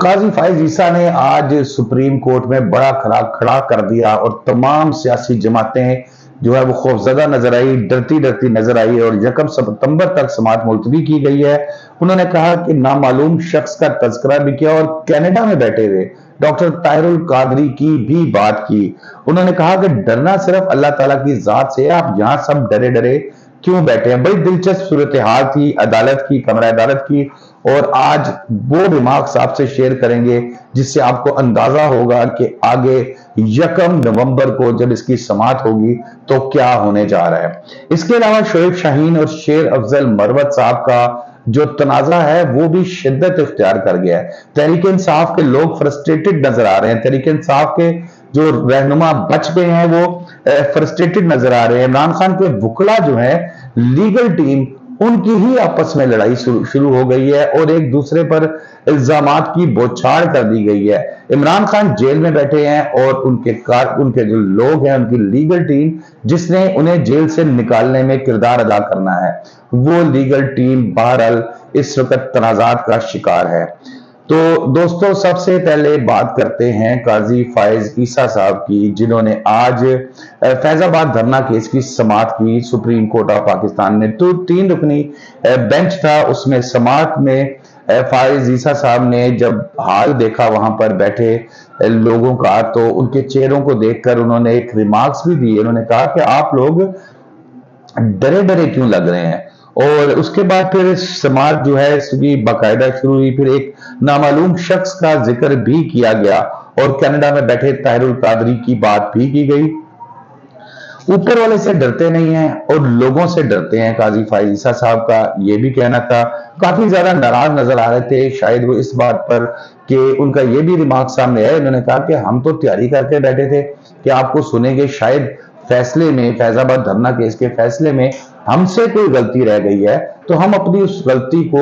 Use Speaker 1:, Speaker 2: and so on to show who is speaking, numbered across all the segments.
Speaker 1: काजी फाइज ईसा ने आज supreme court में बड़ा खड़ा कर दिया और तमाम सियासी जमातें जो है वो खौफजदा नजर आई, डरती डरती नजर आई और 1 सितंबर तक समाअत मुलतवी की गई है। उन्होंने कहा कि नामालूम शख्स का तज़किरा भी किया और कनाडा में बैठे हुए डॉक्टर ताहिरुल कादरी की भी बात की। उन्होंने कहा कि डरना सिर्फ अल्लाह ताला की जात से है, आप यहां सब डरे डरे क्यों बैठे हैं। बड़ी दिलचस्प सूरत हाल थी अदालत की, कमरा अदालत की, और आज वो रिमार्क्स आपसे शेयर करेंगे जिससे आपको अंदाजा होगा कि आगे 1 नवंबर को जब इसकी समाअत होगी तो क्या होने जा रहा है। इसके अलावा शोएब शाहीन और शेर अफजल मरवत साहब का जो तनाजा है वो भी शिद्दत इख्तियार कर गया है। तहरीक इंसाफ के लोग फ्रस्ट्रेटेड नजर आ रहे हैं, तहरीक इंसाफ के जो रहनुमा बच गए हैं वो फ्रस्ट्रेटेड नजर आ रहे हैं। इमरान खान के वकला जो है, लीगल टीम, उनकी ही आपस में लड़ाई शुरू हो गई है और एक दूसरे पर इल्जामात की बौछार कर दी गई है। इमरान खान जेल में बैठे हैं और उनके जो लोग हैं, उनकी लीगल टीम जिसने उन्हें जेल से निकालने में किरदार अदा करना है, वो लीगल टीम बहरहाल इस वक्त तनाजात का शिकार है। तो दोस्तों, सबसे पहले बात करते हैं काजी फाइज ईसा साहब की, जिन्होंने आज फैजाबाद धरना केस की समाअत की सुप्रीम कोर्ट ऑफ पाकिस्तान ने। तो 3 रुकनी बेंच था, उसमें समाअत में फाइज ईसा साहब ने जब हाल देखा वहां पर बैठे लोगों का, तो उनके चेहरों को देखकर उन्होंने एक रिमार्क्स भी दिए। उन्होंने कहा कि आप लोग डरे डरे क्यों लग रहे हैं। और उसके बाद फिर समाअत जो है इसकी बाकायदा शुरू हुई। फिर एक नामालूम शख्स का जिक्र भी किया गया और कनाडा में बैठे ताहिरुल कादरी की बात भी की गई। ऊपर वाले से डरते नहीं हैं और लोगों से डरते हैं, काजी फाइज ईसा साहब का ये भी कहना था। काफी ज्यादा नाराज नजर आ रहे थे, शायद वो इस बात पर कि उनका ये भी रिमार्क सामने आया। उन्होंने कहा कि हम तो तैयारी करके बैठे थे कि आपको सुनेंगे, शायद फैसले में, फैजाबाद धरना केस के फैसले में हमसे कोई गलती रह गई है तो हम अपनी उस गलती को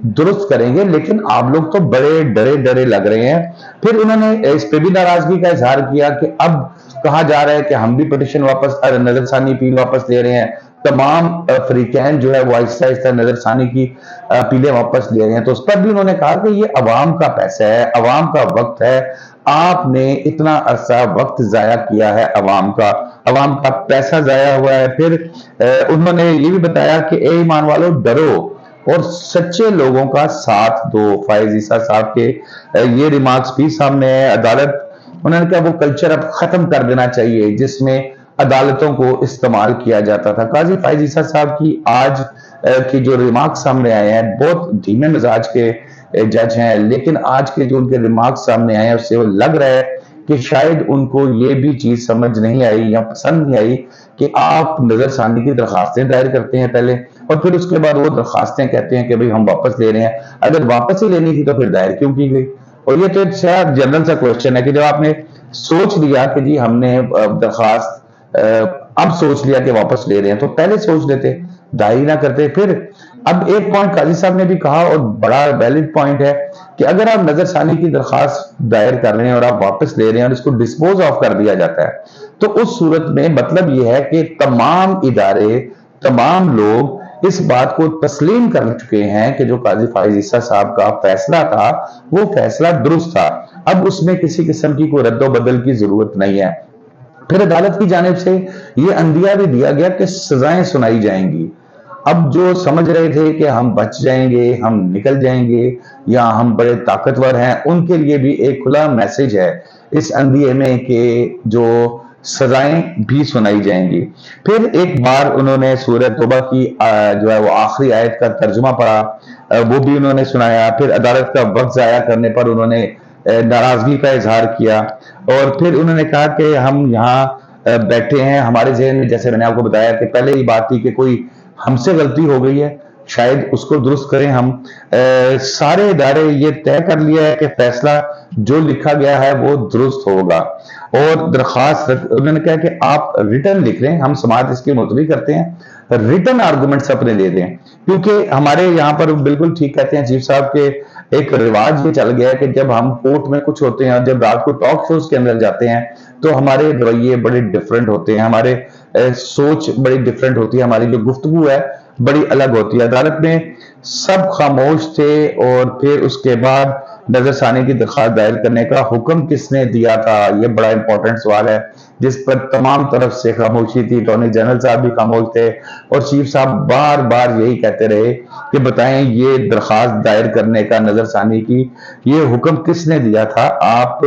Speaker 1: दुरुस्त करेंगे, लेकिन आप लोग तो बड़े डरे डरे लग रहे हैं। फिर उन्होंने इस पे भी नाराजगी का इजहार किया कि अब कहा जा रहा है कि हम भी पिटीशन वापस, नजरसानी अपील वापस ले रहे हैं। तमाम फ्रीकैन जो है वो आहिस्ता आहिस्ता नजरसानी की अपीलें वापस ले रहे हैं। तो उस पर भी उन्होंने कहा कि ये अवाम का पैसा है, अवाम का वक्त है, आपने इतना अरसा वक्त जाया किया है, अवाम का पैसा जाया हुआ है। फिर उन्होंने ये भी बताया कि ए ईमान वालों, डरो और सच्चे लोगों का साथ दो। फाइज ईसा साहब के ये रिमार्क्स भी सामने है। अदालत, उन्होंने कहा वो कल्चर अब खत्म कर देना चाहिए जिसमें अदालतों को इस्तेमाल किया जाता था। काजी फाइज ईसा साहब की आज की जो रिमार्क्स सामने आए हैं, बहुत धीमे मिजाज के जज हैं, लेकिन आज के जो उनके रिमार्क्स सामने आए हैं उससे वो लग रहा है कि शायद उनको ये भी चीज समझ नहीं आई या पसंद नहीं आई कि आप नजरसानी की दरखास्तें दायर करते हैं पहले और फिर उसके बाद वो दरखास्तें कहते हैं कि भाई हम वापस ले रहे हैं। अगर वापस ही लेनी थी तो फिर दायर क्यों की गई। और ये तो शायद जनरल सा क्वेश्चन है कि जब आपने सोच लिया कि जी हमने दरखास्त अब सोच लिया कि वापस ले रहे हैं तो पहले सोच लेते, दायर ना करते। फिर अब एक पॉइंट काजी साहब ने भी कहा और बड़ा वैलिड पॉइंट है कि अगर आप नजरसानी की दरखास्त दायर कर रहे हैं और आप वापस ले रहे हैं और इसको डिस्पोज ऑफ कर दिया जाता है तो उस सूरत में मतलब यह है कि तमाम इदारे, तमाम लोग इस बात को तस्लीम कर चुके हैं कि जो काजी फाइज ईसा साहब का फैसला था वो फैसला दुरुस्त था। अब उसमें किसी किस्म की कोई रद्दोबदल की जरूरत नहीं है। फिर अदालत की जानिब से ये अंदिया भी दिया गया कि सजाएं सुनाई जाएंगी। अब जो समझ रहे थे कि हम बच जाएंगे, हम निकल जाएंगे या हम बड़े ताकतवर हैं, उनके लिए भी एक खुला मैसेज है इस अंदिये में कि जो सजाएं भी सुनाई जाएंगी। फिर एक बार उन्होंने सूरह तौबा की जो है वो आखिरी आयत का तर्जुमा पढ़ा, वो भी उन्होंने सुनाया। फिर अदालत का वक्त जाया करने पर उन्होंने नाराजगी का इजहार किया और फिर उन्होंने कहा कि हम यहाँ बैठे हैं, हमारे जहन में, जैसे मैंने आपको बताया कि पहले ही बात थी कि कोई हमसे गलती हो गई है, शायद उसको दुरुस्त करें हम। सारे इदारे ये तय कर लिया है कि फैसला जो लिखा गया है वो दुरुस्त होगा। और दरखास्त उन्होंने कहा कि आप रिटर्न लिख रहे हैं, हम समाअत इसकी मुलतवी करते हैं, रिटर्न आर्गूमेंट्स अपने दे दें। क्योंकि हमारे यहाँ पर बिल्कुल ठीक कहते हैं चीफ साहब के एक रिवाज ये चल गया है कि जब हम कोर्ट में कुछ होते हैं, जब रात को टॉक शोज के अंदर जाते हैं तो हमारे रवैये बड़े डिफरेंट होते हैं, हमारे सोच बड़ी डिफरेंट होती है, हमारी जो गुफ्तगू है बड़ी अलग होती है। अदालत में सब खामोश थे और फिर उसके बाद नजर सानी की दरख्वास्त दायर करने का हुक्म किसने दिया था? ये बड़ा इंपॉर्टेंट सवाल है जिस पर तमाम तरफ से खामोशी थी। अटॉर्नी जनरल साहब भी खामोश थे और चीफ साहब बार बार यही कहते रहे कि बताएं ये दरख्वास्त दायर करने का नजर सानी की ये हुक्म किसने दिया था? आप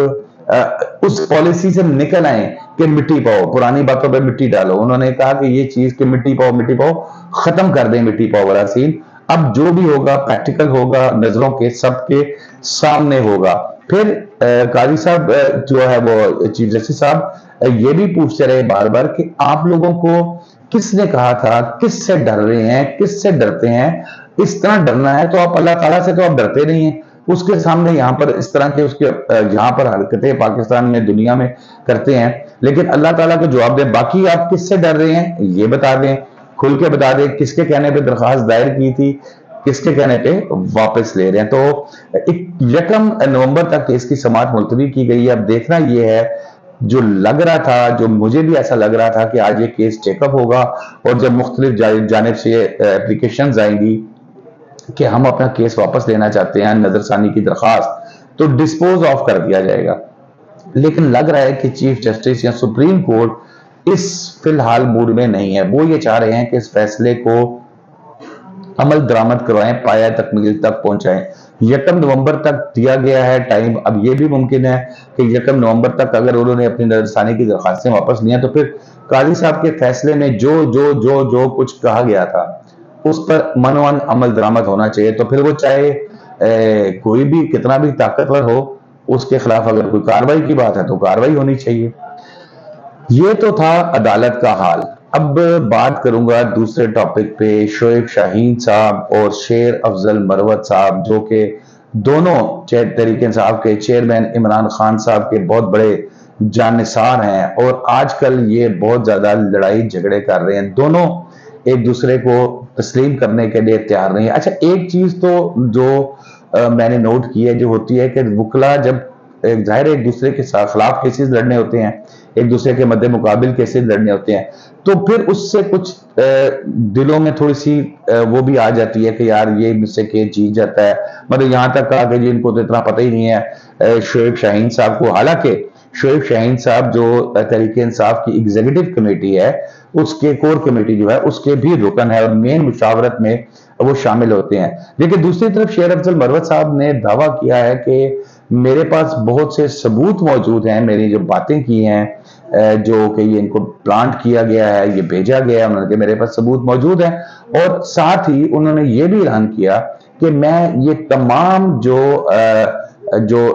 Speaker 1: उस पॉलिसी से निकल आए कि मिट्टी पाओ, पुरानी बातों पे मिट्टी डालो। उन्होंने कहा कि ये चीज कि मिट्टी पाओ खत्म कर दें, मिट्टी पाओ वाला सीन। अब जो भी होगा प्रैक्टिकल होगा, नजरों के सबके सामने होगा। फिर काजी साहब जो है वो चीफ जस्टिस साहब ये भी पूछते रहे बार बार कि आप लोगों को किसने कहा था, किससे डर रहे हैं, किससे डरते हैं? इस तरह डरना है तो आप अल्लाह ताला से तो आप डरते नहीं हैं। उसके सामने यहाँ पर इस तरह के उसके यहाँ पर हरकतें पाकिस्तान में दुनिया में करते हैं, लेकिन अल्लाह ताला को जवाब दे। बाकी आप किससे डर रहे हैं ये बता दें, खुल के बता दें, किसके कहने पे दरख्वास्त दायर की थी, किसके कहने पे वापस ले रहे हैं। तो 1 नवंबर तक केस की समाअत मुलतवी की गई है। अब देखना यह है, जो लग रहा था, जो मुझे भी ऐसा लग रहा था कि आज ये केस टेकअप होगा और जब मुख्तलिफ जानिब से एप्लीकेशन आएंगी कि हम अपना केस वापस लेना चाहते हैं, नजरसानी की दरख्वास्त, तो डिस्पोज ऑफ कर दिया जाएगा। लेकिन लग रहा है कि चीफ जस्टिस या सुप्रीम कोर्ट इस फिलहाल मूड में नहीं है। वो ये चाह रहे हैं कि इस फैसले को अमल दरामद करवाएं, पाया तकमील तक पहुंचाएं। 1 नवंबर तक दिया गया है टाइम। अब ये भी मुमकिन है कि 1 नवंबर तक अगर उन्होंने अपनी नजरसानी की दरखास्तें वापस लिया तो फिर काजी साहब के फैसले में जो जो जो जो कुछ कहा गया था उस पर मनोवन अमल दरामद होना चाहिए। तो फिर वो चाहे कोई भी कितना भी ताकतवर हो, उसके खिलाफ अगर कोई कार्रवाई की बात है तो कार्रवाई होनी चाहिए। ये तो था अदालत का हाल। अब बात करूंगा दूसरे टॉपिक पे, शोएब शाहीन साहब और शेर अफजल मरवत साहब, जो कि दोनों तहरीक इंसाफ के चेयरमैन इमरान खान साहब के बहुत बड़े जानिसार हैं और आजकल ये बहुत ज्यादा लड़ाई झगड़े कर रहे हैं। दोनों एक दूसरे को तस्लीम करने के लिए तैयार नहीं है। अच्छा, एक चीज तो जो मैंने नोट की है, जो होती है कि वकला जब जाहिर एक दूसरे के खिलाफ केसेस लड़ने होते हैं, एक दूसरे के मद्दे मुकाबिल केसेस लड़ने होते हैं, तो फिर उससे कुछ दिलों में थोड़ी सी वो भी आ जाती है कि यार ये मुझसे केस जीत जाता है। मतलब यहाँ तक कहा कि जी इनको तो इतना पता ही नहीं है शोएब शाहीन साहब को। हालांकि शोएब शाहीन साहब जो तहरीक इंसाफ की एग्जीक्यूटिव कमेटी है, उसके कोर कमेटी जो है उसके भी रुकन है और मेन मुशावरत में वो शामिल होते हैं। लेकिन दूसरी तरफ शेर अफजल मरवत साहब ने दावा किया है कि मेरे पास बहुत से सबूत मौजूद हैं, मेरी जो बातें की हैं, जो कि ये इनको प्लांट किया गया है, ये भेजा गया है, उन्होंने मेरे पास सबूत मौजूद हैं। और साथ ही उन्होंने ये भी ऐलान किया कि मैं ये तमाम जो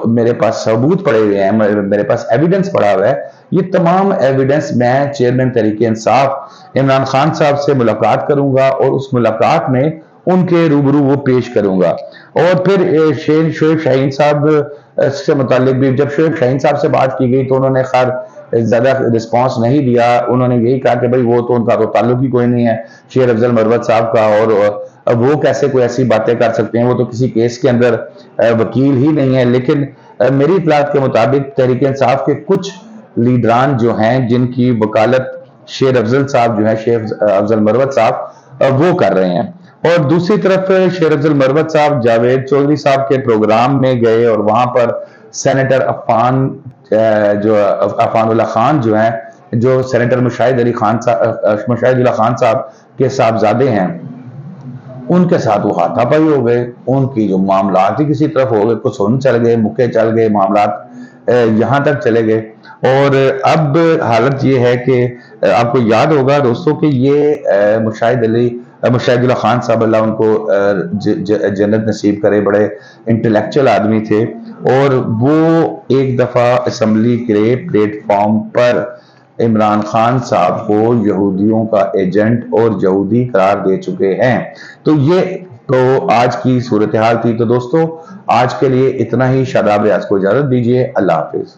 Speaker 1: मेरे पास सबूत पड़े हुए हैं, मेरे पास एविडेंस पड़ा हुआ है, ये तमाम एविडेंस मैं चेयरमैन तहरीक इंसाफ इमरान खान साहब से मुलाकात करूंगा और उस मुलाकात में उनके रूबरू वो पेश करूंगा। और फिर शोएब शाहीन साहब से मुतालिक भी जब शोएब शाहीन साहब से बात की गई तो उन्होंने खैर ज्यादा रिस्पांस नहीं दिया। उन्होंने यही कहा कि भाई वो तो उनका तो ताल्लुक ही कोई नहीं है शेर अफजल मरवत साहब का, और वो कैसे कोई ऐसी बातें कर सकते हैं, वो तो किसी केस के अंदर वकील ही नहीं है। लेकिन मेरी इत्तलात के मुताबिक तहरीक इंसाफ के कुछ लीडरान जो हैं जिनकी वकालत शेर अफजल साहब जो है, शेर अफजल मरवत साहब वो कर रहे हैं। और दूसरी तरफ शेर अफजल मरवत साहब जावेद चौधरी साहब के प्रोग्राम में गए और वहां पर सेनेटर अफानुल्लाह खान जो है, जो सेनेटर मुशाहिद खान साहब के साहबजादे हैं, उनके साथ वो हाथापाई हो गए। उनकी जो मामलात ही किसी तरफ हो गए, कुछ सुन चल गए, मुक्के चल गए, मामलात यहां तक चले गए। और अब हालत ये है कि आपको याद होगा दोस्तों कि ये मुशाहिदुल्लाह खान साहब, अल्लाह उनको जन्नत नसीब करे, बड़े इंटेलेक्चुअल आदमी थे और वो एक दफा असेंबली के प्लेटफॉर्म पर इमरान खान साहब को यहूदियों का एजेंट और यहूदी करार दे चुके हैं। तो ये तो आज की सूरत हाल थी। तो दोस्तों आज के लिए इतना ही। शादाब रियाज को इजाजत दीजिए। अल्लाह हाफिज।